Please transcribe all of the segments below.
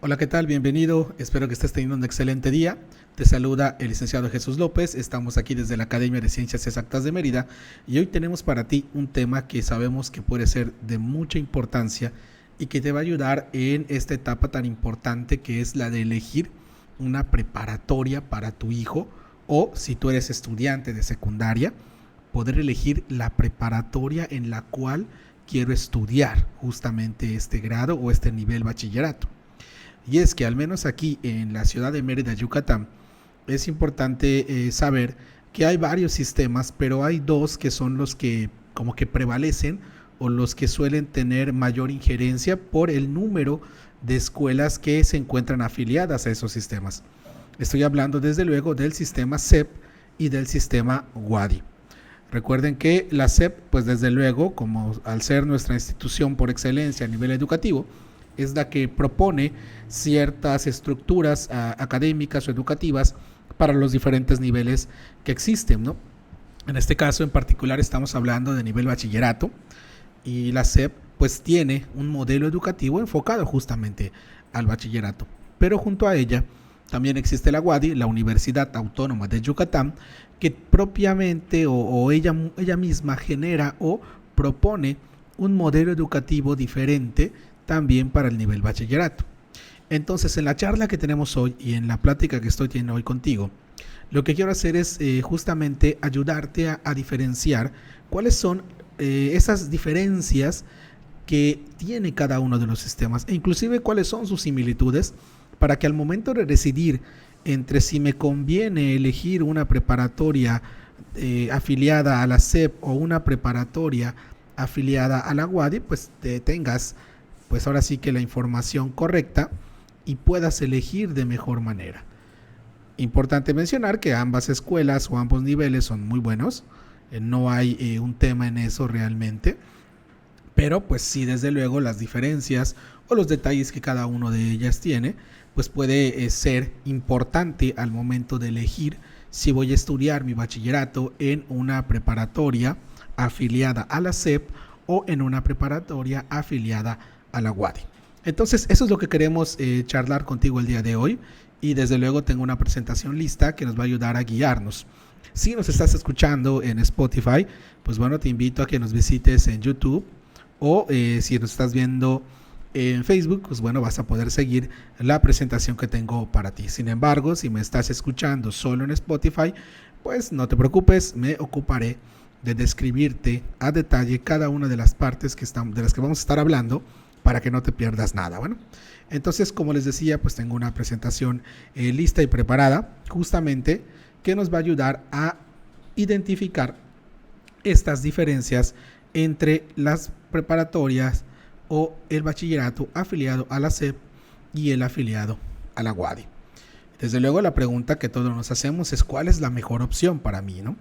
Hola, ¿qué tal? Bienvenido. Espero que estés teniendo un excelente día. Te saluda el licenciado Jesús López. Estamos aquí desde la Academia de Ciencias Exactas de Mérida y hoy tenemos para ti un tema que sabemos que puede ser de mucha importancia y que te va a ayudar en esta etapa tan importante que es la de elegir una preparatoria para tu hijo o si tú eres estudiante de secundaria, poder elegir la preparatoria en la cual quiero estudiar justamente este grado o este nivel bachillerato. Y es que al menos aquí en la ciudad de Mérida, Yucatán, es importante saber que hay varios sistemas, pero hay dos que son los que como que prevalecen o los que suelen tener mayor injerencia por el número de escuelas que se encuentran afiliadas a esos sistemas. Estoy hablando desde luego del sistema SEP y del sistema WADI. Recuerden que la SEP, pues desde luego, como al ser nuestra institución por excelencia a nivel educativo, es la que propone ciertas estructuras académicas o educativas para los diferentes niveles que existen, ¿no? En este caso en particular estamos hablando de nivel bachillerato y la SEP pues tiene un modelo educativo enfocado justamente al bachillerato. Pero junto a ella también existe la UADY, la Universidad Autónoma de Yucatán, que propiamente o ella misma genera o propone un modelo educativo diferente también para el nivel bachillerato. Entonces, en la charla que tenemos hoy y en la plática que estoy teniendo hoy contigo, lo que quiero hacer es justamente ayudarte a diferenciar cuáles son esas diferencias que tiene cada uno de los sistemas e inclusive cuáles son sus similitudes para que al momento de decidir entre si me conviene elegir una preparatoria afiliada a la SEP o una preparatoria afiliada a la UADY, pues tengas pues ahora sí que la información correcta y puedas elegir de mejor manera. Importante mencionar que ambas escuelas o ambos niveles son muy buenos, no hay un tema en eso realmente, pero pues sí, desde luego las diferencias o los detalles que cada uno de ellas tiene, pues puede ser importante al momento de elegir si voy a estudiar mi bachillerato en una preparatoria afiliada a la SEP o en una preparatoria afiliada a la UADY. Entonces, eso es lo que queremos charlar contigo el día de hoy y desde luego tengo una presentación lista que nos va a ayudar a guiarnos. Si nos estás escuchando en Spotify, pues bueno, te invito a que nos visites en YouTube o si nos estás viendo en Facebook, pues bueno, vas a poder seguir la presentación que tengo para ti. Sin embargo, si me estás escuchando solo en Spotify, pues no te preocupes, me ocuparé de describirte a detalle cada una de las partes de las que vamos a estar hablando para que no te pierdas nada. Bueno, entonces, como les decía, pues tengo una presentación lista y preparada justamente que nos va a ayudar a identificar estas diferencias entre las preparatorias o el bachillerato afiliado a la SEP y el afiliado a la UADY. Desde luego la pregunta que todos nos hacemos es ¿cuál es la mejor opción para mí, ¿no?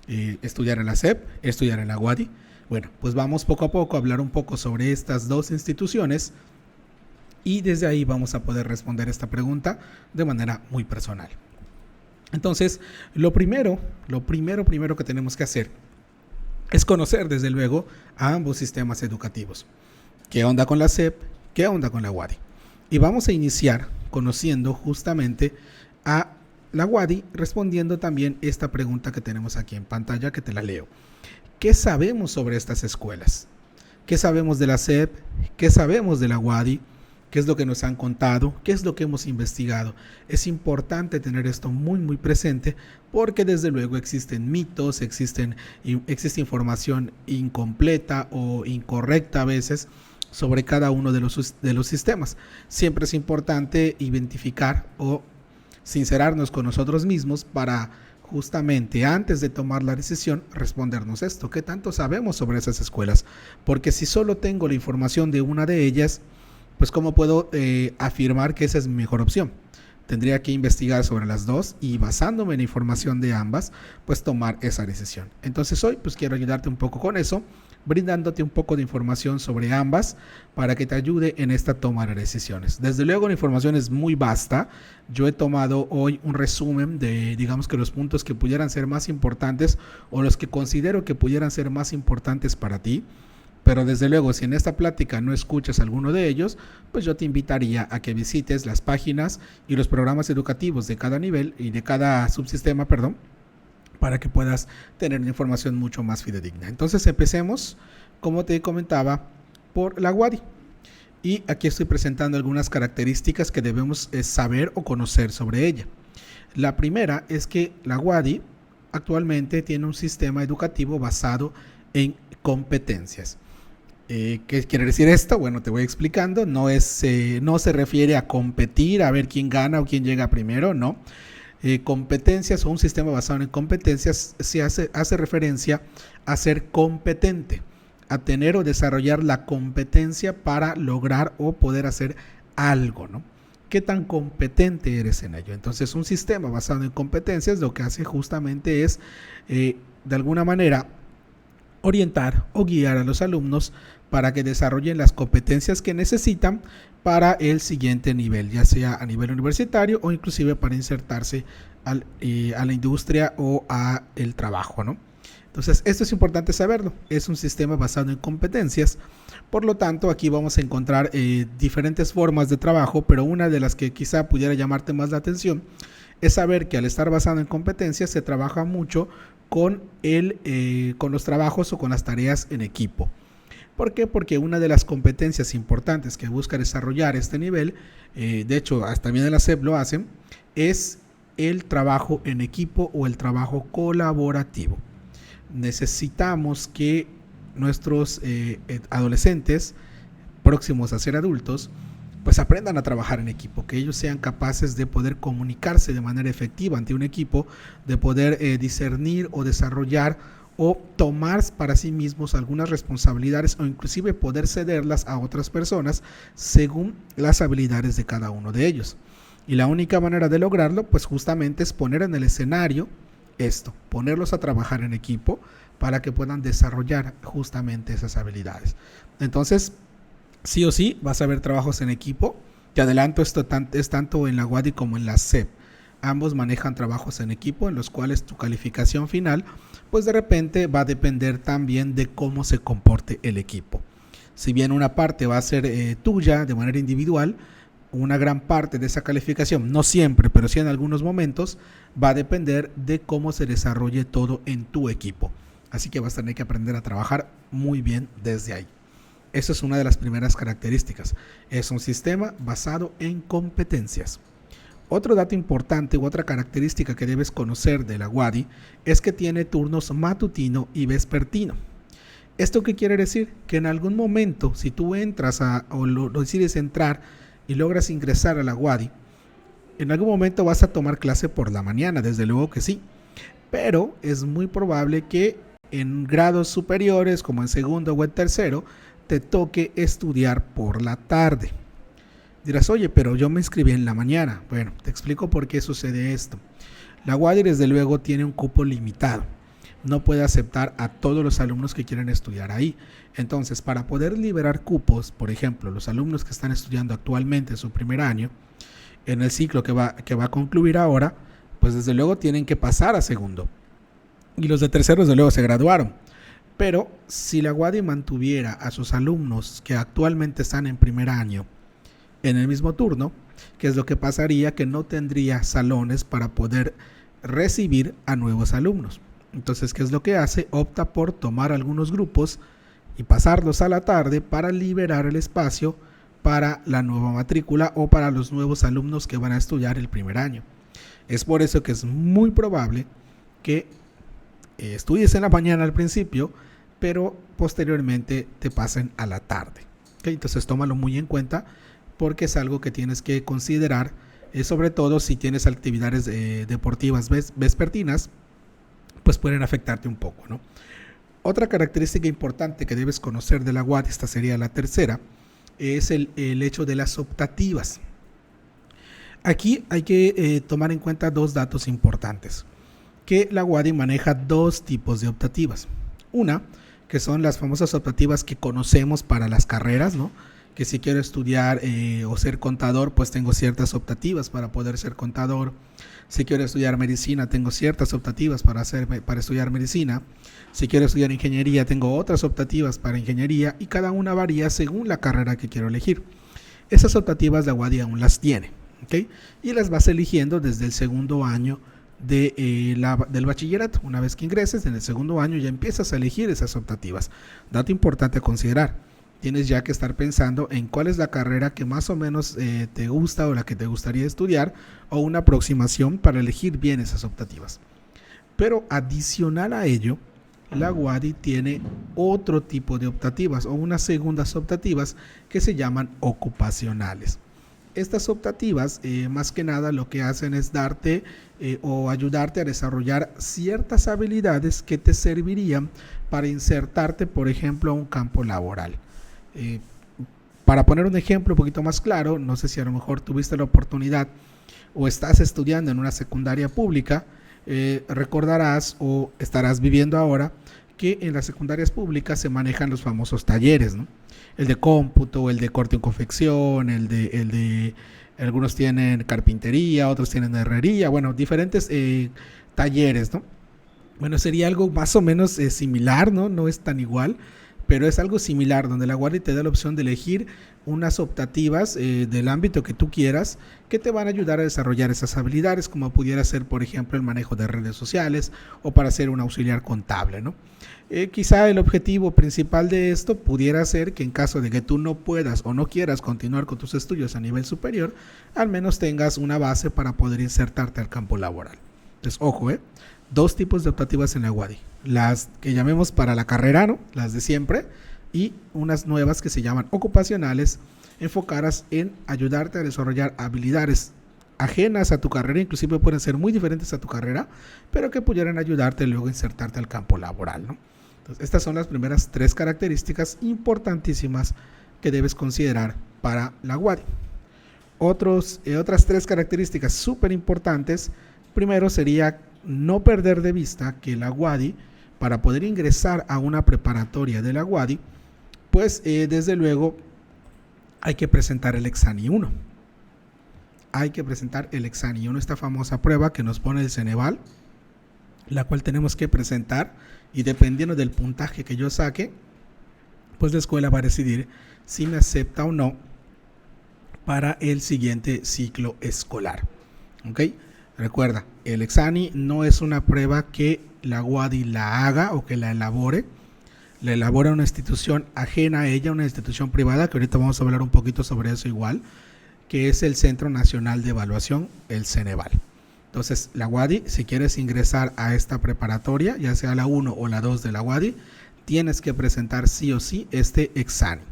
Estudiar en la SEP, estudiar en la UADY. Bueno, pues vamos poco a poco a hablar un poco sobre estas dos instituciones y desde ahí vamos a poder responder esta pregunta de manera muy personal. Entonces, lo primero que tenemos que hacer es conocer desde luego a ambos sistemas educativos. ¿Qué onda con la SEP? ¿Qué onda con la UADY? Y vamos a iniciar conociendo justamente a la UADY respondiendo también esta pregunta que tenemos aquí en pantalla que te la leo. ¿Qué sabemos sobre estas escuelas? ¿Qué sabemos de la SEP? ¿Qué sabemos de la UADY? ¿Qué es lo que nos han contado? ¿Qué es lo que hemos investigado? Es importante tener esto muy presente porque desde luego existen mitos, existe información incompleta o incorrecta a veces sobre cada uno de los sistemas. Siempre es importante identificar o sincerarnos con nosotros mismos para justamente antes de tomar la decisión respondernos esto. ¿Qué tanto sabemos sobre esas escuelas? Porque si solo tengo la información de una de ellas, pues ¿cómo puedo afirmar que esa es mi mejor opción? Tendría que investigar sobre las dos y basándome en la información de ambas, pues tomar esa decisión. Entonces hoy pues quiero ayudarte un poco con eso, brindándote un poco de información sobre ambas para que te ayude en esta toma de decisiones. Desde luego la información es muy vasta. Yo he tomado hoy un resumen de, digamos que los puntos que pudieran ser más importantes o los que considero que pudieran ser más importantes para ti. Pero desde luego, si en esta plática no escuchas alguno de ellos, pues yo te invitaría a que visites las páginas y los programas educativos de cada nivel y de cada subsistema, perdón, para que puedas tener una información mucho más fidedigna. Entonces empecemos, como te comentaba, por la WADI. Y aquí estoy presentando algunas características que debemos saber o conocer sobre ella. La primera es que la WADI actualmente tiene un sistema educativo basado en competencias. ¿Qué quiere decir esto? Bueno, te voy explicando. No se refiere a competir, a ver quién gana o quién llega primero, no. Competencias o un sistema basado en competencias se hace referencia a ser competente, a tener o desarrollar la competencia para lograr o poder hacer algo, ¿no? ¿Qué tan competente eres en ello? Entonces, un sistema basado en competencias lo que hace justamente es, de alguna manera, orientar o guiar a los alumnos para que desarrollen las competencias que necesitan para el siguiente nivel, ya sea a nivel universitario o inclusive para insertarse a la industria o a el trabajo, ¿no? Entonces, esto es importante saberlo. Es un sistema basado en competencias. Por lo tanto, aquí vamos a encontrar diferentes formas de trabajo, pero una de las que quizá pudiera llamarte más la atención es saber que al estar basado en competencias se trabaja mucho con los trabajos o con las tareas en equipo. ¿Por qué? Porque una de las competencias importantes que busca desarrollar este nivel, de hecho, hasta también en la SEP lo hacen, es el trabajo en equipo o el trabajo colaborativo. Necesitamos que nuestros adolescentes próximos a ser adultos pues aprendan a trabajar en equipo, que ellos sean capaces de poder comunicarse de manera efectiva ante un equipo, de poder discernir o desarrollar o tomar para sí mismos algunas responsabilidades o inclusive poder cederlas a otras personas según las habilidades de cada uno de ellos. Y la única manera de lograrlo pues justamente es poner en el escenario esto, ponerlos a trabajar en equipo para que puedan desarrollar justamente esas habilidades. Entonces, sí o sí vas a ver trabajos en equipo. Te adelanto, esto es tanto en la WADI como en la SEP. Ambos manejan trabajos en equipo en los cuales tu calificación final pues de repente va a depender también de cómo se comporte el equipo. Si bien una parte va a ser tuya de manera individual, una gran parte de esa calificación, no siempre, pero sí en algunos momentos, va a depender de cómo se desarrolle todo en tu equipo. Así que vas a tener que aprender a trabajar muy bien desde ahí. Esa es una de las primeras características. Es un sistema basado en competencias. Otro dato importante u otra característica que debes conocer de la WADI es que tiene turnos matutino y vespertino. ¿Esto qué quiere decir? Que en algún momento, si tú entras o lo decides entrar y logras ingresar a la WADI, en algún momento vas a tomar clase por la mañana, desde luego que sí, pero es muy probable que en grados superiores, como en segundo o en tercero, te toque estudiar por la tarde. Dirás, oye, pero yo me inscribí en la mañana. Bueno, te explico por qué sucede esto. La WADI desde luego tiene un cupo limitado. No puede aceptar a todos los alumnos que quieren estudiar ahí. Entonces, para poder liberar cupos, por ejemplo, los alumnos que están estudiando actualmente su primer año, en el ciclo que va a concluir ahora, pues desde luego tienen que pasar a segundo. Y los de tercero desde luego se graduaron. Pero si la WADI mantuviera a sus alumnos que actualmente están en primer año en el mismo turno, ¿qué es lo que pasaría? Que no tendría salones para poder recibir a nuevos alumnos. Entonces, ¿qué es lo que hace? Opta por tomar algunos grupos y pasarlos a la tarde para liberar el espacio para la nueva matrícula o para los nuevos alumnos que van a estudiar el primer año. Es por eso que es muy probable que estudies en la mañana al principio, pero posteriormente te pasen a la tarde. ¿Okay? Entonces, tómalo muy en cuenta porque es algo que tienes que considerar, sobre todo si tienes actividades deportivas vespertinas, pues pueden afectarte un poco, ¿no? Otra característica importante que debes conocer de la WADI, esta sería la tercera, es el hecho de las optativas. Aquí hay que tomar en cuenta dos datos importantes, que la WADI maneja dos tipos de optativas. Una, que son las famosas optativas que conocemos para las carreras, ¿no? que si quiero estudiar o ser contador, pues tengo ciertas optativas para poder ser contador. Si quiero estudiar medicina, tengo ciertas optativas para estudiar medicina. Si quiero estudiar ingeniería, tengo otras optativas para ingeniería, y cada una varía según la carrera que quiero elegir. Esas optativas la UADY aún las tiene, ¿okay? Y las vas eligiendo desde el segundo año del bachillerato. Una vez que ingreses en el segundo año ya empiezas a elegir esas optativas. Dato importante a considerar: tienes ya que estar pensando en cuál es la carrera que más o menos te gusta o la que te gustaría estudiar, o una aproximación para elegir bien esas optativas. Pero adicional a ello, la UADY tiene otro tipo de optativas o unas segundas optativas que se llaman ocupacionales. Estas optativas más que nada lo que hacen es darte o ayudarte a desarrollar ciertas habilidades que te servirían para insertarte, por ejemplo, a un campo laboral. Para poner un ejemplo un poquito más claro, no sé si a lo mejor tuviste la oportunidad o estás estudiando en una secundaria pública, recordarás o estarás viviendo ahora que en las secundarias públicas se manejan los famosos talleres, ¿no? El de cómputo, el de corte y confección, algunos tienen carpintería, otros tienen herrería, bueno, diferentes talleres, ¿no? Bueno, sería algo más o menos similar, ¿no? No es tan igual, pero es algo similar, donde la UADY te da la opción de elegir unas optativas del ámbito que tú quieras, que te van a ayudar a desarrollar esas habilidades, como pudiera ser, por ejemplo, el manejo de redes sociales, o para ser un auxiliar contable, ¿no? Quizá el objetivo principal de esto pudiera ser que en caso de que tú no puedas o no quieras continuar con tus estudios a nivel superior, al menos tengas una base para poder insertarte al campo laboral. Entonces, ojo, dos tipos de optativas en la UADY: las que llamemos para la carrera, ¿no? Las de siempre, y unas nuevas que se llaman ocupacionales, enfocadas en ayudarte a desarrollar habilidades ajenas a tu carrera, inclusive pueden ser muy diferentes a tu carrera, pero que pudieran ayudarte luego a insertarte al campo laboral, ¿no? Entonces, estas son las primeras 3 características importantísimas que debes considerar para la UADY. Otras 3 características súper importantes: primero sería no perder de vista que la UADY, para poder ingresar a una preparatoria de la UADY, pues desde luego hay que presentar el Exani 1. Hay que presentar el Exani 1, esta famosa prueba que nos pone el Ceneval, la cual tenemos que presentar, y dependiendo del puntaje que yo saque, pues la escuela va a decidir si me acepta o no para el siguiente ciclo escolar. ¿Ok? Recuerda, el Exani no es una prueba que la UADY la haga o que la elabore. La elabora una institución ajena a ella, una institución privada, que ahorita vamos a hablar un poquito sobre eso igual, que es el Centro Nacional de Evaluación, el Ceneval. Entonces, la UADY, si quieres ingresar a esta preparatoria, ya sea la 1 o la 2 de la UADY, tienes que presentar sí o sí este Exani.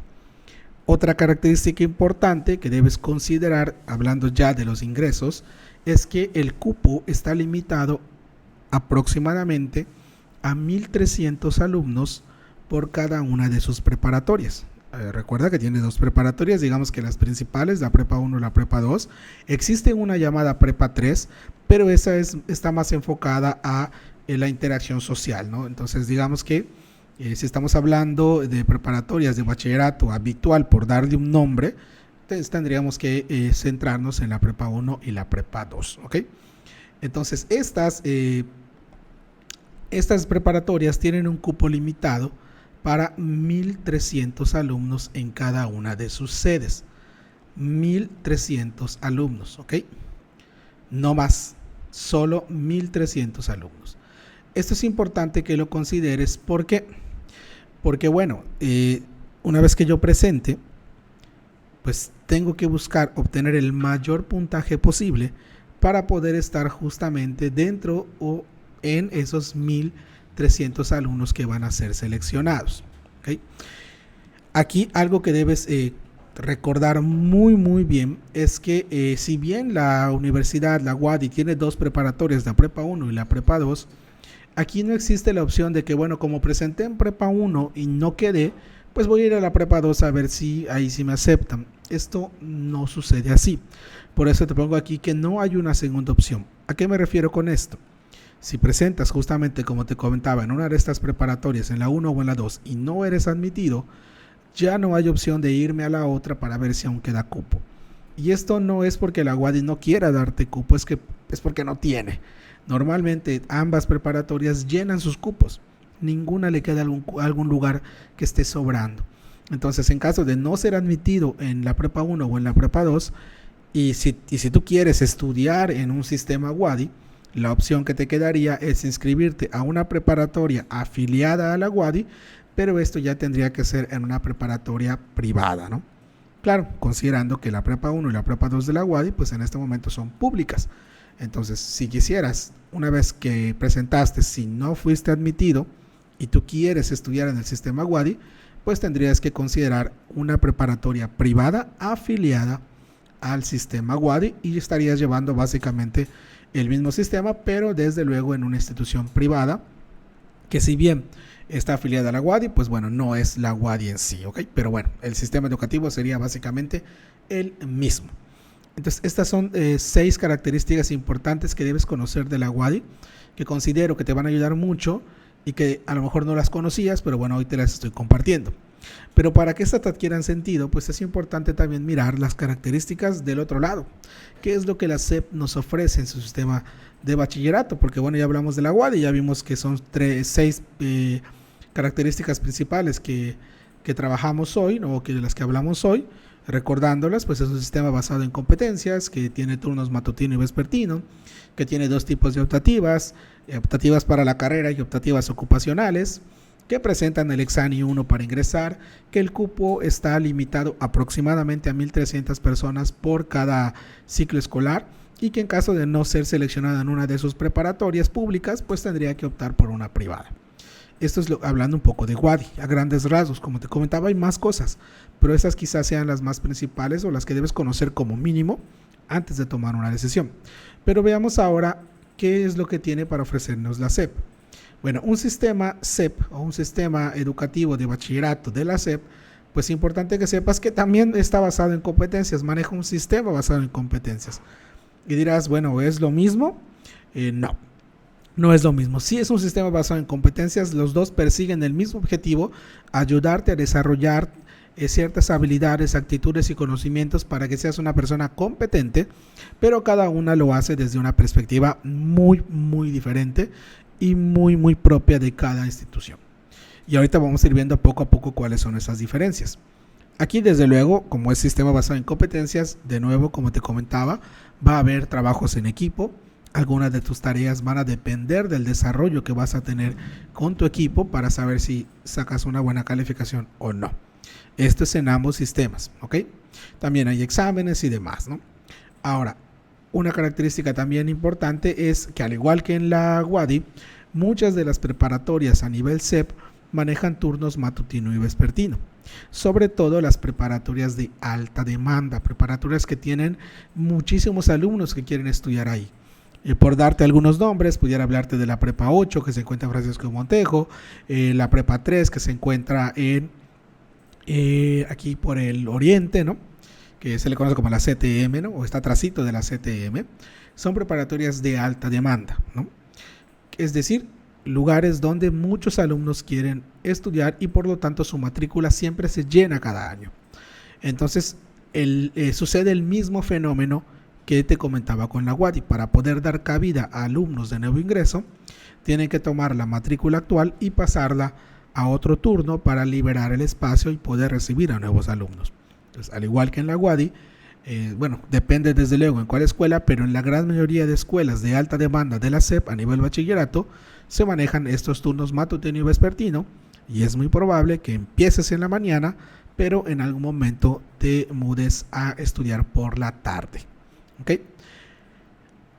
Otra característica importante que debes considerar, hablando ya de los ingresos, es que el cupo está limitado aproximadamente a 1,300 alumnos por cada una de sus preparatorias. Recuerda que tiene 2 preparatorias, digamos que las principales, la prepa 1 y la prepa 2. Existe una llamada prepa 3, pero esa está más enfocada a la interacción social, ¿no? Entonces, digamos que si estamos hablando de preparatorias de bachillerato habitual, por darle un nombre, entonces tendríamos que centrarnos en la prepa 1 y la prepa 2, ¿ok? Entonces, estas preparatorias tienen un cupo limitado para 1,300 alumnos en cada una de sus sedes. 1,300 alumnos, ¿ok? No más, solo 1,300 alumnos. Esto es importante que lo consideres porque bueno, una vez que yo presente, pues tengo que buscar obtener el mayor puntaje posible para poder estar justamente dentro o en esos 1,300 alumnos que van a ser seleccionados, ¿okay? Aquí algo que debes recordar muy bien es que si bien la universidad, la UADY, tiene 2 preparatorias, la prepa 1 y la prepa 2, aquí no existe la opción de que, bueno, como presenté en prepa 1 y no quedé, pues voy a ir a la prepa 2 a ver si ahí sí me aceptan. Esto no sucede así. Por eso te pongo aquí que no hay una segunda opción. ¿A qué me refiero con esto? Si presentas justamente, como te comentaba, en una de estas preparatorias, en la 1 o en la 2, y no eres admitido, ya no hay opción de irme a la otra para ver si aún queda cupo. Y esto no es porque la UADY no quiera darte cupo, es porque no tiene. Normalmente ambas preparatorias llenan sus cupos, ninguna le queda algún lugar que esté sobrando. Entonces, en caso de no ser admitido en la prepa 1 o en la prepa 2, y si tú quieres estudiar en un sistema UADY, la opción que te quedaría es inscribirte a una preparatoria afiliada a la UADY, pero esto ya tendría que ser en una preparatoria privada, ¿no? Claro, considerando que la prepa 1 y la prepa 2 de la UADY, pues en este momento son públicas. Entonces, si quisieras, una vez que presentaste, si no fuiste admitido y tú quieres estudiar en el sistema UADY, pues tendrías que considerar una preparatoria privada afiliada al sistema UADY y estarías llevando básicamente el mismo sistema, pero desde luego en una institución privada, que si bien está afiliada a la UADY, pues bueno, no es la UADY en sí, ¿ok? Pero bueno, el sistema educativo sería básicamente el mismo. Entonces, estas son 6 características importantes que debes conocer de la UADY, que considero que te van a ayudar mucho y que a lo mejor no las conocías, pero bueno, hoy te las estoy compartiendo. Pero para que estas te adquieran sentido, pues es importante también mirar las características del otro lado. ¿Qué es lo que la SEP nos ofrece en su sistema de bachillerato? Porque bueno, ya hablamos de la UADY, ya vimos que son 6 características principales que trabajamos hoy, o que de las que hablamos hoy. Recordándolas, pues es un sistema basado en competencias, que tiene turnos matutino y vespertino, que tiene 2 tipos de optativas, optativas para la carrera y optativas ocupacionales, que presentan el examen 1 para ingresar, que el cupo está limitado aproximadamente a 1,300 personas por cada ciclo escolar, y que en caso de no ser seleccionada en una de sus preparatorias públicas, pues tendría que optar por una privada. Esto es hablando un poco de UADY, a grandes rasgos. Como te comentaba, hay más cosas, pero esas quizás sean las más principales o las que debes conocer como mínimo antes de tomar una decisión. Pero veamos ahora qué es lo que tiene para ofrecernos la SEP. Bueno, un sistema SEP o un sistema educativo de bachillerato de la SEP, pues es importante que sepas que también está basado en competencias, maneja un sistema basado en competencias. Y dirás, bueno, ¿es lo mismo? No es lo mismo. Sí es un sistema basado en competencias, los dos persiguen el mismo objetivo, ayudarte a desarrollar ciertas habilidades, actitudes y conocimientos para que seas una persona competente, pero cada una lo hace desde una perspectiva muy, muy diferente y muy, muy propia de cada institución. Y ahorita vamos a ir viendo poco a poco cuáles son esas diferencias. Aquí, desde luego, como es sistema basado en competencias, de nuevo, como te comentaba, va a haber trabajos en equipo. Algunas de tus tareas van a depender del desarrollo que vas a tener con tu equipo para saber si sacas una buena calificación o no. Esto es en ambos sistemas, ¿ok? También hay exámenes y demás, ¿no? Ahora, una característica también importante es que, al igual que en la UADY, muchas de las preparatorias a nivel SEP manejan turnos matutino y vespertino. Sobre todo las preparatorias de alta demanda, preparatorias que tienen muchísimos alumnos que quieren estudiar ahí. Por darte algunos nombres, pudiera hablarte de la prepa 8 que se encuentra en Francisco de Montejo, la prepa 3 que se encuentra en aquí por el oriente, ¿no? Que se le conoce como la CTM, ¿no? O está atrasito de la CTM. Son preparatorias de alta demanda, ¿no? Es decir, lugares donde muchos alumnos quieren estudiar y por lo tanto su matrícula siempre se llena cada año. Entonces, sucede el mismo fenómeno que te comentaba con la UADY. Para poder dar cabida a alumnos de nuevo ingreso, tienen que tomar la matrícula actual y pasarla a otro turno para liberar el espacio y poder recibir a nuevos alumnos. Entonces, al igual que en la UADY, bueno, depende desde luego en cuál escuela, pero en la gran mayoría de escuelas de alta demanda de la SEP a nivel bachillerato, se manejan estos turnos matutino y vespertino, y es muy probable que empieces en la mañana, pero en algún momento te mudes a estudiar por la tarde. ¿Okay?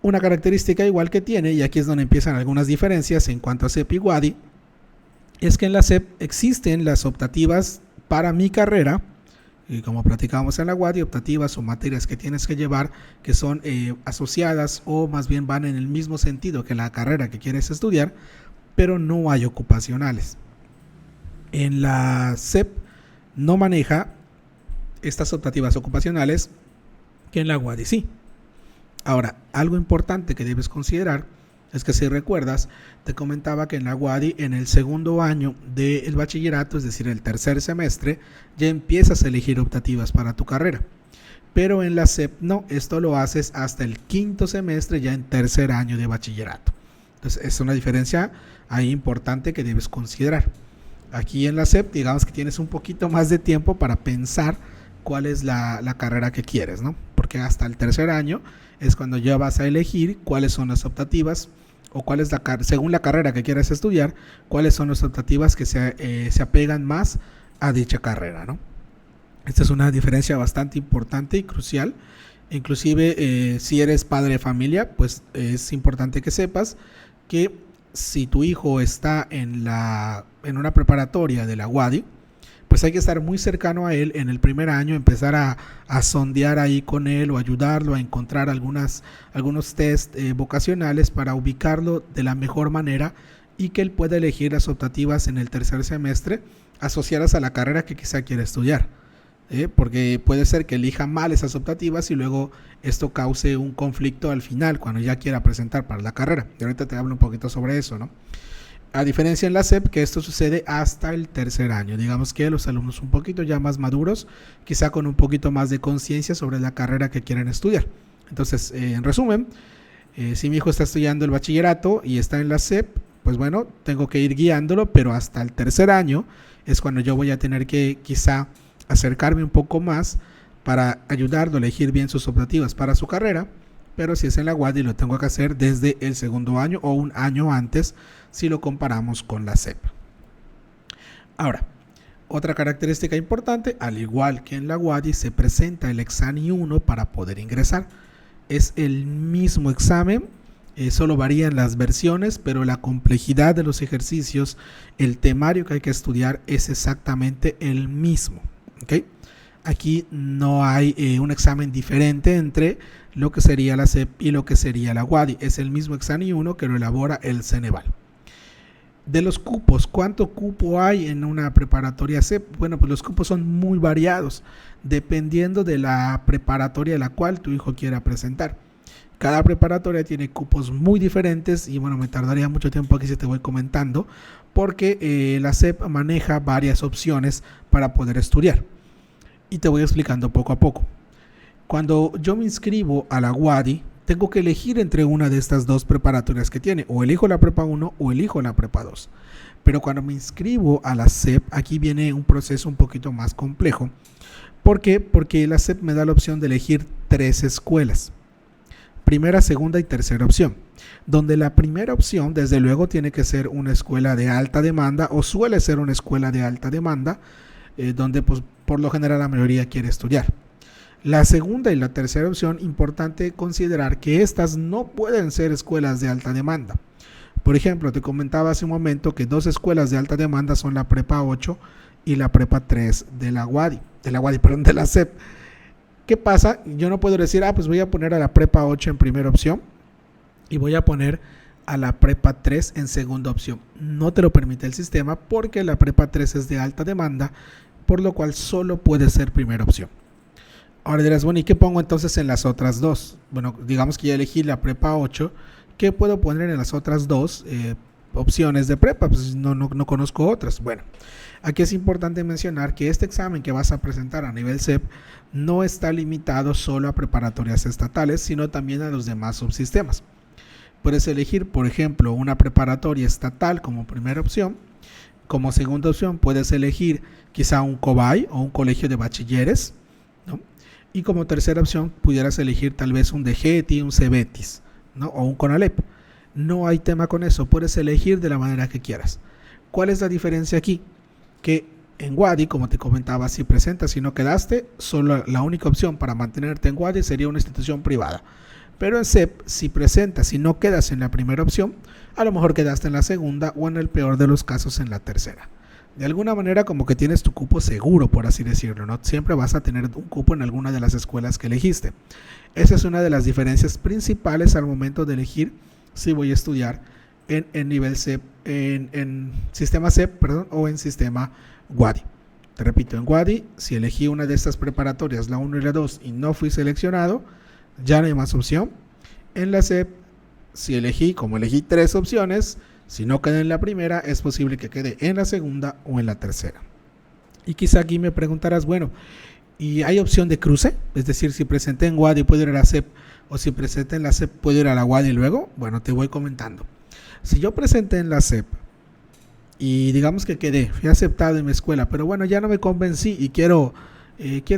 Una característica igual que tiene, y aquí es donde empiezan algunas diferencias en cuanto a SEP y UADY, es que en la SEP existen las optativas para mi carrera, y como platicábamos en la UADY, optativas o materias que tienes que llevar que son asociadas o más bien van en el mismo sentido que la carrera que quieres estudiar, pero no hay ocupacionales. En la SEP no maneja estas optativas ocupacionales, que en la UADY sí. Ahora, algo importante que debes considerar Es que si recuerdas, te comentaba que en la UADY, en el segundo año del bachillerato, es decir, el tercer semestre, ya empiezas a elegir optativas para tu carrera. Pero en la SEP no, esto lo haces hasta el quinto semestre, ya en tercer año de bachillerato. Entonces es una diferencia ahí importante que debes considerar. Aquí en la SEP, digamos que tienes un poquito más de tiempo para pensar cuál es la carrera que quieres, ¿no? Porque hasta el tercer año es cuando ya vas a elegir cuáles son las optativas o cuál es según la carrera que quieras estudiar, cuáles son las optativas que se apegan más a dicha carrera, ¿no? Esta es una diferencia bastante importante y crucial. Inclusive si eres padre de familia, pues es importante que sepas que si tu hijo está en una preparatoria de la UADY, pues hay que estar muy cercano a él en el primer año, empezar a sondear ahí con él o ayudarlo a encontrar algunos test vocacionales para ubicarlo de la mejor manera y que él pueda elegir las optativas en el tercer semestre asociadas a la carrera que quizá quiera estudiar. Porque puede ser que elija mal esas optativas y luego esto cause un conflicto al final cuando ya quiera presentar para la carrera. Y ahorita te hablo un poquito sobre eso, ¿no? A diferencia en la SEP, que esto sucede hasta el tercer año. Digamos que los alumnos un poquito ya más maduros, quizá con un poquito más de conciencia sobre la carrera que quieren estudiar. Entonces, en resumen, si mi hijo está estudiando el bachillerato y está en la SEP, pues bueno, tengo que ir guiándolo, pero hasta el tercer año es cuando yo voy a tener que quizá acercarme un poco más para ayudarlo a elegir bien sus optativas para su carrera. Pero si es en la UADY lo tengo que hacer desde el segundo año o un año antes si lo comparamos con la SEP. Ahora, otra característica importante, al igual que en la UADY se presenta el examen 1 para poder ingresar. Es el mismo examen, solo varían las versiones, pero la complejidad de los ejercicios, el temario que hay que estudiar es exactamente el mismo. ¿Okay? Aquí no hay un examen diferente entre lo que sería la SEP y lo que sería la UADY. Es el mismo examen 1 que lo elabora el Ceneval. De los cupos, ¿cuánto cupo hay en una preparatoria SEP? Bueno, pues los cupos son muy variados, dependiendo de la preparatoria a la cual tu hijo quiera presentar. Cada preparatoria tiene cupos muy diferentes y bueno, me tardaría mucho tiempo aquí si te voy comentando, porque la SEP maneja varias opciones para poder estudiar. Y te voy explicando poco a poco. Cuando yo me inscribo a la UADY, tengo que elegir entre una de estas dos preparatorias que tiene. O elijo la prepa 1 o elijo la prepa 2. Pero cuando me inscribo a la SEP, aquí viene un proceso un poquito más complejo. ¿Por qué? Porque la SEP me da la opción de elegir 3 escuelas. Primera, segunda y tercera opción. Donde la primera opción, desde luego, tiene que ser una escuela de alta demanda o suele ser una escuela de alta demanda, donde pues, por lo general la mayoría quiere estudiar. La segunda y la tercera opción, importante considerar que estas no pueden ser escuelas de alta demanda. Por ejemplo, te comentaba hace un momento que 2 escuelas de alta demanda son la prepa 8 y la prepa 3 de la SEP. ¿Qué pasa? Yo no puedo decir, pues voy a poner a la prepa 8 en primera opción y voy a poner a la prepa 3 en segunda opción. No te lo permite el sistema porque la prepa 3 es de alta demanda, por lo cual solo puede ser primera opción. Ahora dirás, bueno, ¿y qué pongo entonces en las otras dos? Bueno, digamos que ya elegí la prepa 8, ¿qué puedo poner en las otras dos opciones de prepa? Pues no conozco otras. Bueno, aquí es importante mencionar que este examen que vas a presentar a nivel SEP no está limitado solo a preparatorias estatales, sino también a los demás subsistemas. Puedes elegir, por ejemplo, una preparatoria estatal como primera opción. Como segunda opción puedes elegir quizá un COBAY o un colegio de bachilleres, ¿no? Y como tercera opción pudieras elegir tal vez un DGETI, un CEBETIS, ¿no? O un CONALEP. No hay tema con eso, puedes elegir de la manera que quieras. ¿Cuál es la diferencia aquí? Que en UADY, como te comentaba, si presentas y no quedaste, solo la única opción para mantenerte en UADY sería una institución privada. Pero en SEP, si presentas y no quedas en la primera opción, a lo mejor quedaste en la segunda o en el peor de los casos en la tercera. De alguna manera como que tienes tu cupo seguro, por así decirlo, ¿no? Siempre vas a tener un cupo en alguna de las escuelas que elegiste. Esa es una de las diferencias principales al momento de elegir si voy a estudiar en nivel SEP, en sistema SEP, o en sistema UADY. Te repito, en UADY, si elegí una de estas preparatorias, la 1 y la 2, y no fui seleccionado, ya no hay más opción. En la SEP, como elegí 3 opciones, si no queda en la primera, es posible que quede en la segunda o en la tercera. Y quizá aquí me preguntarás, bueno, ¿y hay opción de cruce? Es decir, si presenté en WADI puedo ir a la SEP, o si presenté en la SEP puedo ir a la WADI luego. Bueno, te voy comentando. Si yo presenté en la SEP y digamos que quedé, fui aceptado en mi escuela, pero bueno, ya no me convencí y quiero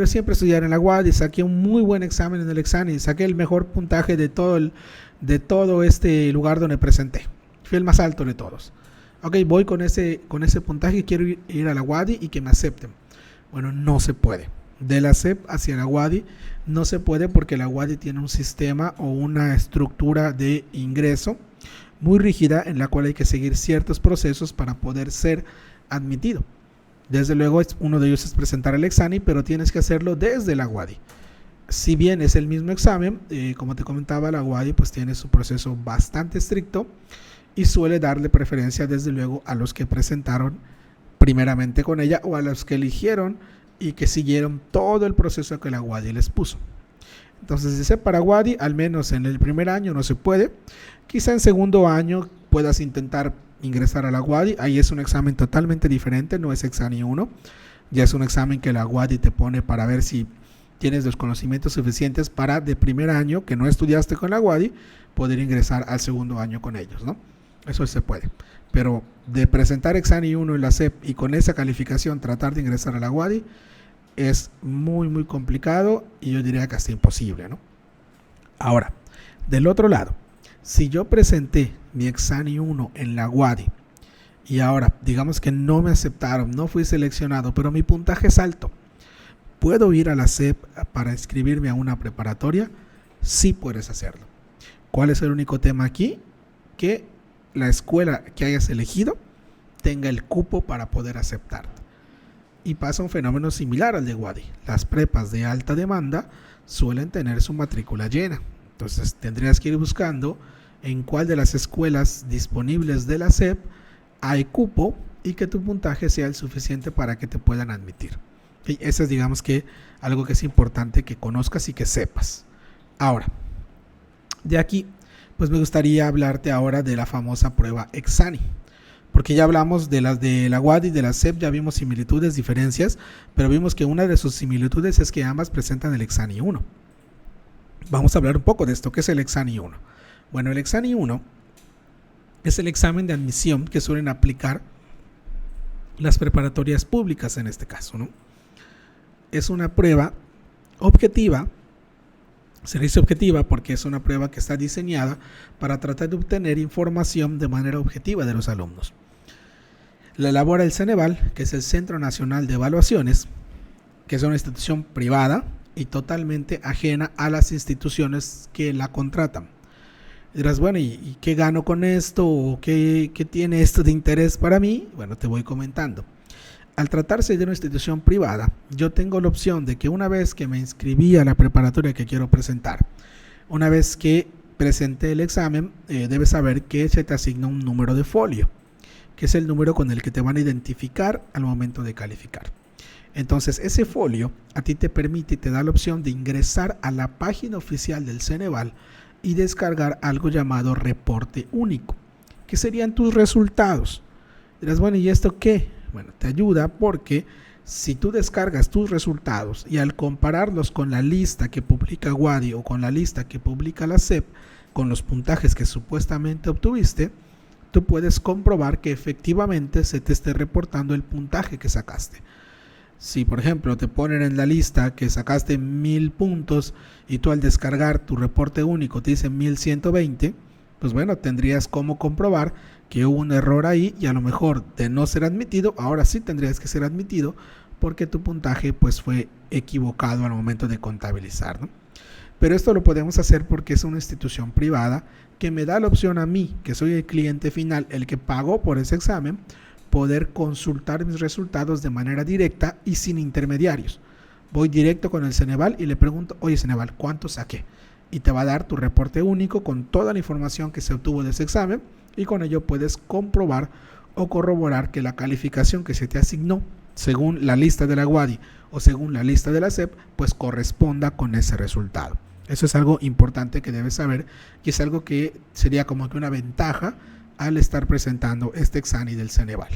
siempre estudiar en la WADI, saqué un muy buen examen en el examen, saqué el mejor puntaje de todo este lugar donde presenté. Fui el más alto de todos. Ok, voy con ese puntaje y quiero ir a la WADI y que me acepten. Bueno, no se puede. De la SEP hacia la WADI no se puede porque la WADI tiene un sistema o una estructura de ingreso muy rígida en la cual hay que seguir ciertos procesos para poder ser admitido. Desde luego, uno de ellos es presentar el examen, pero tienes que hacerlo desde la WADI. Si bien es el mismo examen, como te comentaba, la WADI pues tiene su proceso bastante estricto y suele darle preferencia desde luego a los que presentaron primeramente con ella o a los que eligieron y que siguieron todo el proceso que la WADI les puso. Entonces, si para WADI, al menos en el primer año no se puede. Quizá en segundo año puedas intentar ingresar a la WADI. Ahí es un examen totalmente diferente, no es examen 1. Ya es un examen que la WADI te pone para ver si tienes los conocimientos suficientes para de primer año, que no estudiaste con la WADI, poder ingresar al segundo año con ellos, ¿no? Eso se puede. Pero de presentar examen 1 en la SEP y con esa calificación tratar de ingresar a la WADI es muy, muy complicado y yo diría que hasta imposible, ¿no? Ahora, del otro lado, si yo presenté mi examen 1 en la WADI y ahora digamos que no me aceptaron, no fui seleccionado, pero mi puntaje es alto, ¿puedo ir a la SEP para inscribirme a una preparatoria? Sí puedes hacerlo. ¿Cuál es el único tema aquí? Que la escuela que hayas elegido tenga el cupo para poder aceptarte. Y pasa un fenómeno similar al de WADI. Las prepas de alta demanda suelen tener su matrícula llena. Entonces tendrías que ir buscando en cuál de las escuelas disponibles de la SEP hay cupo y que tu puntaje sea el suficiente para que te puedan admitir. Y eso es, digamos, que algo que es importante que conozcas y que sepas. Ahora, de aquí, pues me gustaría hablarte ahora de la famosa prueba Exani. Porque ya hablamos de las de la WADI y de la SEP, ya vimos similitudes, diferencias, pero vimos que una de sus similitudes es que ambas presentan el Exani 1. Vamos a hablar un poco de esto, ¿qué es el Exani 1? Bueno, el Exani 1 es el examen de admisión que suelen aplicar las preparatorias públicas en este caso, ¿no? Es una prueba objetiva, se dice objetiva porque es una prueba que está diseñada para tratar de obtener información de manera objetiva de los alumnos. La elabora el Ceneval, que es el Centro Nacional de Evaluaciones, que es una institución privada y totalmente ajena a las instituciones que la contratan. Dirás, bueno, ¿y qué gano con esto? ¿O qué tiene esto de interés para mí? Bueno, te voy comentando. Al tratarse de una institución privada, yo tengo la opción de que una vez que me inscribí a la preparatoria que quiero presentar, una vez que presenté el examen, debes saber que se te asigna un número de folio, que es el número con el que te van a identificar al momento de calificar. Entonces, ese folio a ti te permite y te da la opción de ingresar a la página oficial del Ceneval y descargar algo llamado reporte único, que serían tus resultados. Dirás, bueno, ¿y esto qué? Bueno, te ayuda porque si tú descargas tus resultados y al compararlos con la lista que publica WADI o con la lista que publica la SEP, con los puntajes que supuestamente obtuviste, tú puedes comprobar que efectivamente se te esté reportando el puntaje que sacaste. Si, por ejemplo, te ponen en la lista que sacaste 1000 puntos y tú al descargar tu reporte único te dice 1120, pues bueno, tendrías como comprobar que hubo un error ahí y a lo mejor de no ser admitido, ahora sí tendrías que ser admitido porque tu puntaje pues fue equivocado al momento de contabilizar, ¿no? Pero esto lo podemos hacer porque es una institución privada que me da la opción a mí, que soy el cliente final, el que pagó por ese examen, poder consultar mis resultados de manera directa y sin intermediarios. Voy directo con el Ceneval y le pregunto, oye Ceneval, ¿cuánto saqué? Y te va a dar tu reporte único con toda la información que se obtuvo de ese examen y con ello puedes comprobar o corroborar que la calificación que se te asignó según la lista de la WADI o según la lista de la SEP pues corresponda con ese resultado. Eso es algo importante que debes saber y es algo que sería como que una ventaja al estar presentando este examen del Ceneval.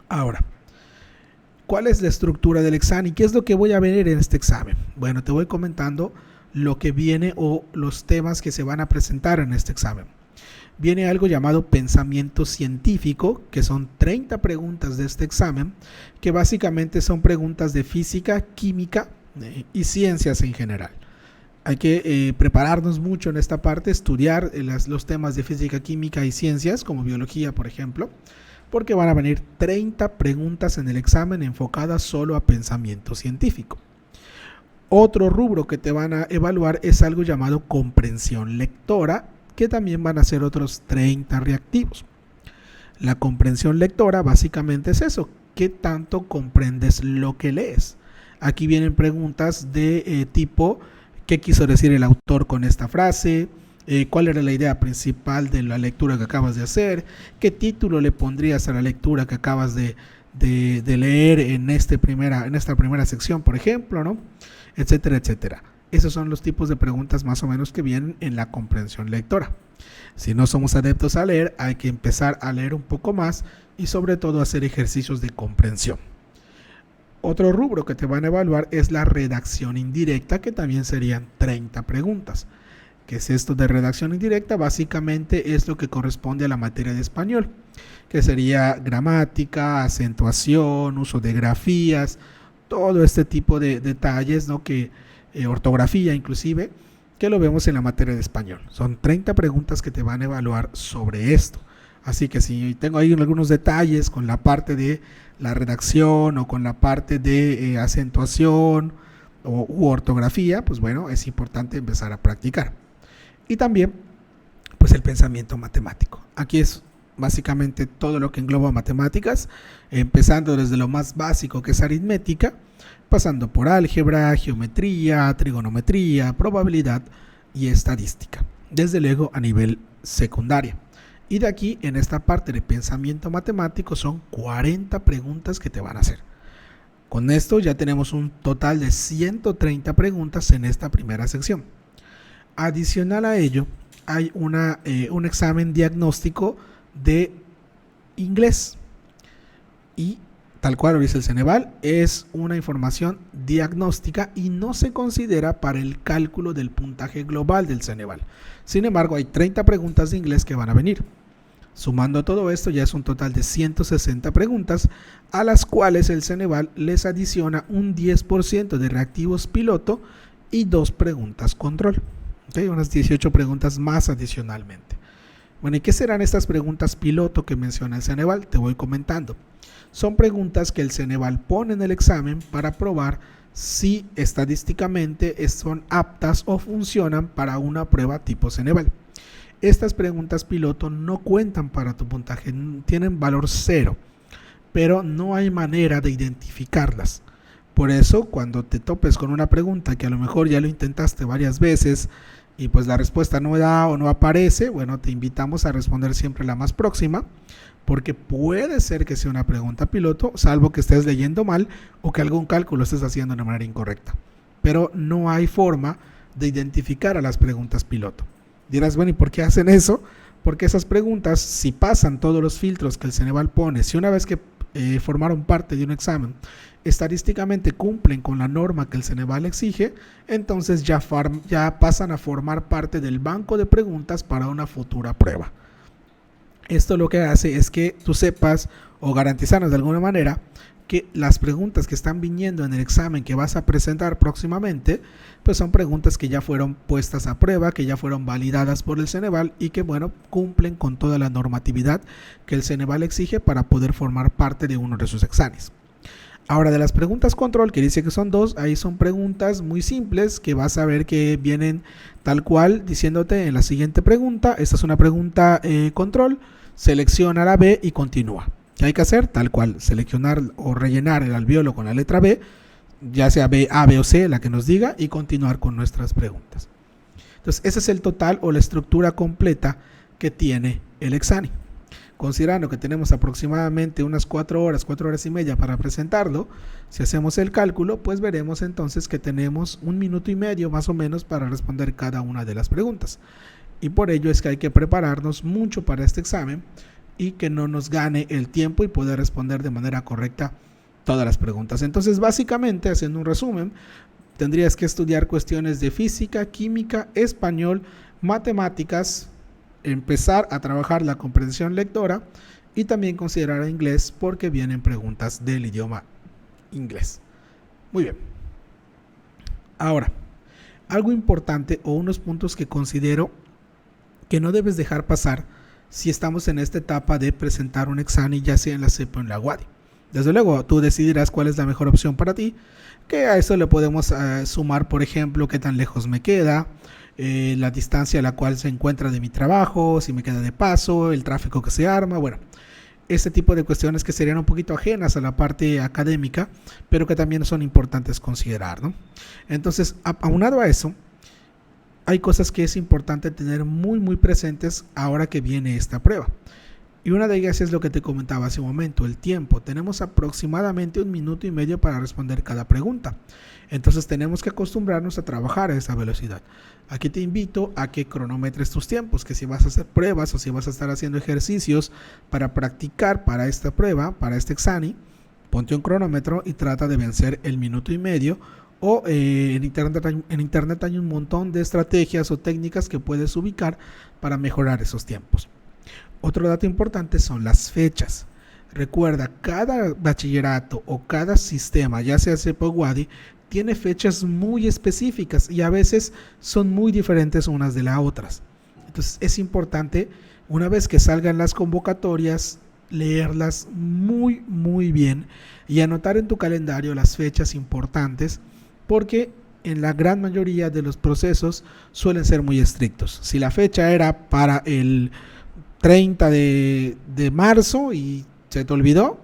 Ahora, ¿cuál es la estructura del examen? ¿Qué es lo que voy a ver en este examen? Bueno, te voy comentando lo que viene o los temas que se van a presentar en este examen. Viene algo llamado pensamiento científico, que son 30 preguntas de este examen, que básicamente son preguntas de física, química y ciencias en general. Hay que prepararnos mucho en esta parte, estudiar los temas de física, química y ciencias, como biología, por ejemplo, porque van a venir 30 preguntas en el examen enfocadas solo a pensamiento científico. Otro rubro que te van a evaluar es algo llamado comprensión lectora, que también van a ser otros 30 reactivos. La comprensión lectora básicamente es eso, ¿qué tanto comprendes lo que lees? Aquí vienen preguntas de tipo, ¿qué quiso decir el autor con esta frase? ¿Cuál era la idea principal de la lectura que acabas de hacer? ¿Qué título le pondrías a la lectura que acabas de leer en esta primera sección, por ejemplo, ¿no? Etcétera, etcétera. Esos son los tipos de preguntas más o menos que vienen en la comprensión lectora. Si no somos adeptos a leer, hay que empezar a leer un poco más y sobre todo hacer ejercicios de comprensión. Otro rubro que te van a evaluar es la redacción indirecta, que también serían 30 preguntas. ¿Qué es esto de redacción indirecta? Básicamente es lo que corresponde a la materia de español, que sería gramática, acentuación, uso de grafías, todo este tipo de detalles, ¿no? Ortografía inclusive, que lo vemos en la materia de español. Son 30 preguntas que te van a evaluar sobre esto. Así que si tengo ahí algunos detalles con la parte de la redacción o con la parte de acentuación u ortografía, pues bueno, es importante empezar a practicar. Y también, pues el pensamiento matemático. Aquí es básicamente todo lo que engloba matemáticas, empezando desde lo más básico que es aritmética, pasando por álgebra, geometría, trigonometría, probabilidad y estadística, desde luego a nivel secundaria. Y de aquí, en esta parte de pensamiento matemático, son 40 preguntas que te van a hacer. Con esto ya tenemos un total de 130 preguntas en esta primera sección. Adicional a ello, hay un examen diagnóstico de inglés y tal cual lo dice el Ceneval, es una información diagnóstica y no se considera para el cálculo del puntaje global del Ceneval. Sin embargo, hay 30 preguntas de inglés que van a venir. Sumando todo esto, ya es un total de 160 preguntas, a las cuales el Ceneval les adiciona un 10% de reactivos piloto y 2 preguntas control. ¿Okay? Unas 18 preguntas más adicionalmente. Bueno, ¿y qué serán estas preguntas piloto que menciona el Ceneval? Te voy comentando. Son preguntas que el Ceneval pone en el examen para probar si estadísticamente son aptas o funcionan para una prueba tipo Ceneval. Estas preguntas piloto no cuentan para tu puntaje, tienen valor 0, pero no hay manera de identificarlas. Por eso, cuando te topes con una pregunta que a lo mejor ya lo intentaste varias veces y pues la respuesta no da o no aparece, bueno, te invitamos a responder siempre la más próxima, porque puede ser que sea una pregunta piloto, salvo que estés leyendo mal o que algún cálculo estés haciendo de manera incorrecta. Pero no hay forma de identificar a las preguntas piloto. Dirás, bueno, ¿y por qué hacen eso? Porque esas preguntas, si pasan todos los filtros que el Ceneval pone, si una vez que formaron parte de un examen, estadísticamente cumplen con la norma que el Ceneval exige, entonces ya pasan a formar parte del banco de preguntas para una futura prueba. Esto lo que hace es que tú sepas o garantizarnos de alguna manera que las preguntas que están viniendo en el examen que vas a presentar próximamente, pues son preguntas que ya fueron puestas a prueba, que ya fueron validadas por el Ceneval y que, bueno, cumplen con toda la normatividad que el Ceneval exige para poder formar parte de uno de sus exámenes. Ahora, de las preguntas control, que dice que son 2, ahí son preguntas muy simples que vas a ver que vienen tal cual diciéndote en la siguiente pregunta, esta es una pregunta control, selecciona la B y continúa. ¿Qué hay que hacer? Tal cual, seleccionar o rellenar el alvéolo con la letra B, ya sea B, A, B o C, la que nos diga, y continuar con nuestras preguntas. Entonces, ese es el total o la estructura completa que tiene el examen. considerando que tenemos aproximadamente unas 4 horas y media para presentarlo, si hacemos el cálculo, pues veremos entonces que tenemos 1 minuto y medio más o menos para responder cada una de las preguntas. Y por ello es que hay que prepararnos mucho para este examen y que no nos gane el tiempo y poder responder de manera correcta todas las preguntas. Entonces, básicamente, haciendo un resumen, tendrías que estudiar cuestiones de física, química, español, matemáticas, empezar a trabajar la comprensión lectora y también considerar inglés porque vienen preguntas del idioma inglés. Muy bien. Ahora, algo importante o unos puntos que considero que no debes dejar pasar si estamos en esta etapa de presentar un examen, ya sea en la CEP o en la UADY. Desde luego, tú decidirás cuál es la mejor opción para ti, que a eso le podemos sumar, por ejemplo, qué tan lejos me queda, la distancia a la cual se encuentra de mi trabajo, si me queda de paso, el tráfico que se arma, bueno, este tipo de cuestiones que serían un poquito ajenas a la parte académica, pero que también son importantes considerar, ¿no? Entonces, aunado a eso, hay cosas que es importante tener muy presentes ahora que viene esta prueba. Y una de ellas es lo que te comentaba hace un momento, el tiempo. Tenemos aproximadamente 1 minuto y medio para responder cada pregunta. Entonces tenemos que acostumbrarnos a trabajar a esa velocidad. Aquí te invito a que cronometres tus tiempos, que si vas a hacer pruebas o si vas a estar haciendo ejercicios para practicar para esta prueba, para este examen, ponte un cronómetro y trata de vencer el 1 minuto y medio. O en internet hay un montón de estrategias o técnicas que puedes ubicar para mejorar esos tiempos. Otro dato importante son las fechas. Recuerda, cada bachillerato o cada sistema, ya sea CEP o UADY, tiene fechas muy específicas y a veces son muy diferentes unas de las otras. Entonces es importante, una vez que salgan las convocatorias, leerlas muy bien y anotar en tu calendario las fechas importantes, porque en la gran mayoría de los procesos suelen ser muy estrictos. Si la fecha era para el 30 de marzo y se te olvidó,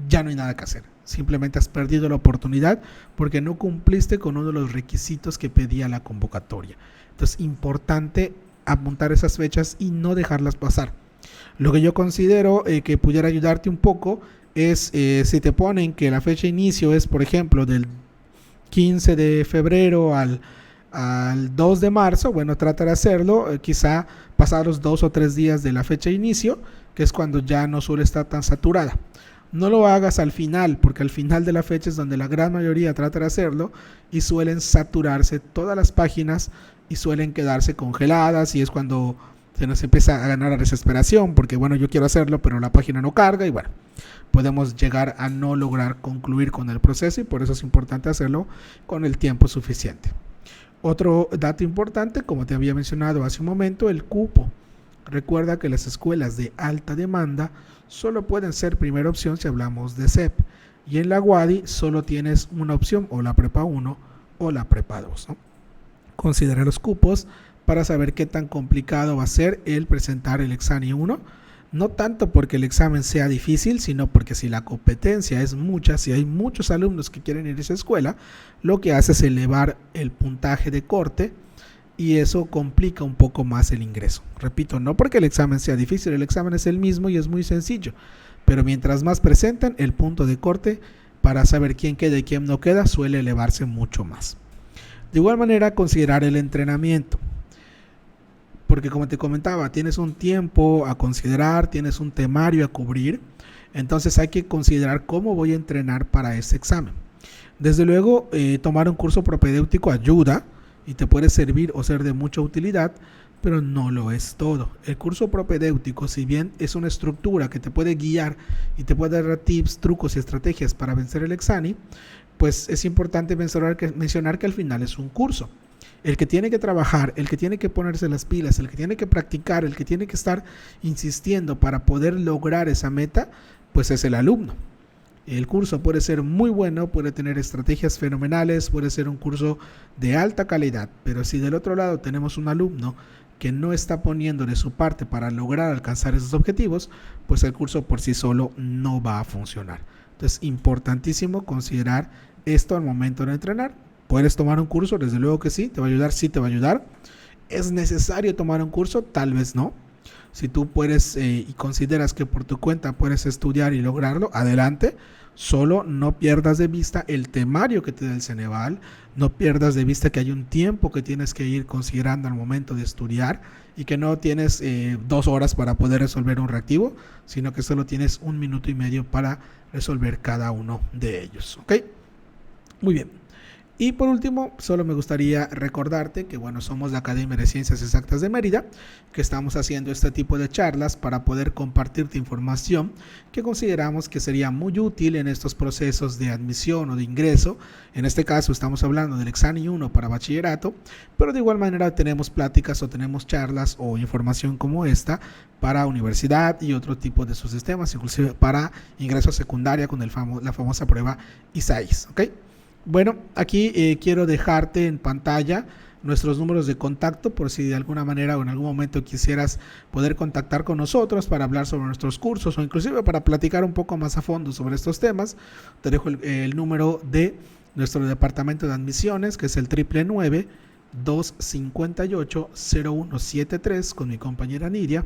ya no hay nada que hacer. Simplemente has perdido la oportunidad porque no cumpliste con uno de los requisitos que pedía la convocatoria. Entonces, importante apuntar esas fechas y no dejarlas pasar. Lo que yo considero que pudiera ayudarte un poco es si te ponen que la fecha de inicio es, por ejemplo, del 15 de febrero al 2 de marzo, bueno, trata de hacerlo, quizá pasar los 2 o 3 días de la fecha de inicio, que es cuando ya no suele estar tan saturada. No lo hagas al final, porque al final de la fecha es donde la gran mayoría trata de hacerlo y suelen saturarse todas las páginas y suelen quedarse congeladas y es cuando se nos empieza a ganar la desesperación, porque bueno, yo quiero hacerlo, pero la página no carga y bueno, podemos llegar a no lograr concluir con el proceso y por eso es importante hacerlo con el tiempo suficiente. Otro dato importante, como te había mencionado hace un momento, el cupo. Recuerda que las escuelas de alta demanda solo pueden ser primera opción si hablamos de CEP y en la UADY solo tienes una opción, o la prepa 1 o la prepa 2, ¿no? Considera los cupos para saber qué tan complicado va a ser el presentar el examen 1, no tanto porque el examen sea difícil, sino porque si la competencia es mucha, si hay muchos alumnos que quieren ir a esa escuela, lo que hace es elevar el puntaje de corte y eso complica un poco más el ingreso. Repito, no porque el examen sea difícil, el examen es el mismo y es muy sencillo, pero mientras más presentan, el punto de corte para saber quién queda y quién no queda suele elevarse mucho más. De igual manera, considerar el entrenamiento. Porque como te comentaba, tienes un tiempo a considerar, tienes un temario a cubrir, entonces hay que considerar cómo voy a entrenar para ese examen. Desde luego, tomar un curso propedéutico ayuda y te puede servir o ser de mucha utilidad, pero no lo es todo. El curso propedéutico, si bien es una estructura que te puede guiar y te puede dar tips, trucos y estrategias para vencer el examen, pues es importante mencionar que al final es un curso. El que tiene que trabajar, el que tiene que ponerse las pilas, el que tiene que practicar, el que tiene que estar insistiendo para poder lograr esa meta, pues es el alumno. El curso puede ser muy bueno, puede tener estrategias fenomenales, puede ser un curso de alta calidad, pero si del otro lado tenemos un alumno que no está poniendo de su parte para lograr alcanzar esos objetivos, pues el curso por sí solo no va a funcionar. Entonces, importantísimo considerar esto al momento de entrenar. ¿Puedes tomar un curso? Desde luego que sí, te va a ayudar, sí te va a ayudar. ¿Es necesario tomar un curso? Tal vez no. Si tú puedes y consideras que por tu cuenta puedes estudiar y lograrlo, adelante. Solo no pierdas de vista el temario que te da el Ceneval, no pierdas de vista que hay un tiempo que tienes que ir considerando al momento de estudiar y que no tienes 2 horas para poder resolver un reactivo, sino que solo tienes 1 minuto y medio para resolver cada uno de ellos. ¿Ok? Muy bien. Y por último, solo me gustaría recordarte que, bueno, somos la Academia de Ciencias Exactas de Mérida, que estamos haciendo este tipo de charlas para poder compartirte información que consideramos que sería muy útil en estos procesos de admisión o de ingreso. En este caso estamos hablando del examen 1 para bachillerato, pero de igual manera tenemos pláticas o tenemos charlas o información como esta para universidad y otro tipo de sus sistemas, inclusive para ingreso a secundaria con la famosa prueba ISAIS, ¿ok? Bueno, aquí quiero dejarte en pantalla nuestros números de contacto por si de alguna manera o en algún momento quisieras poder contactar con nosotros para hablar sobre nuestros cursos o inclusive para platicar un poco más a fondo sobre estos temas. Te dejo el número de nuestro departamento de admisiones, que es el 999-258-0173 con mi compañera Nidia,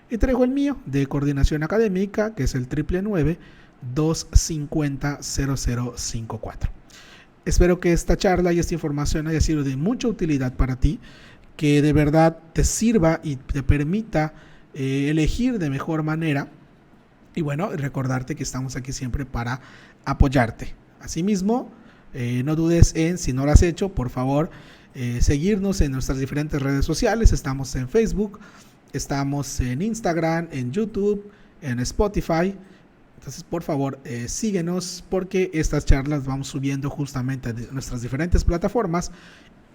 y te dejo el mío de coordinación académica, que es el 999-250-0054. Espero que esta charla y esta información haya sido de mucha utilidad para ti, que de verdad te sirva y te permita elegir de mejor manera. Y bueno, recordarte que estamos aquí siempre para apoyarte. Asimismo, no dudes en, si no lo has hecho, por favor, seguirnos en nuestras diferentes redes sociales. Estamos en Facebook, estamos en Instagram, en YouTube, en Spotify. Entonces, por favor, síguenos porque estas charlas vamos subiendo justamente a nuestras diferentes plataformas.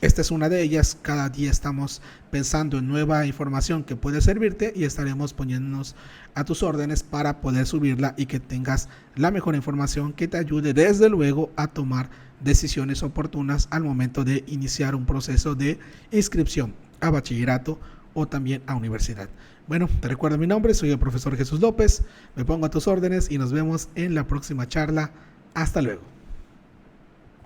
Esta es una de ellas. Cada día estamos pensando en nueva información que puede servirte y estaremos poniéndonos a tus órdenes para poder subirla y que tengas la mejor información que te ayude, desde luego, a tomar decisiones oportunas al momento de iniciar un proceso de inscripción a bachillerato o también a universidad. Bueno, te recuerdo mi nombre, soy el profesor Jesús López, me pongo a tus órdenes y nos vemos en la próxima charla. Hasta luego.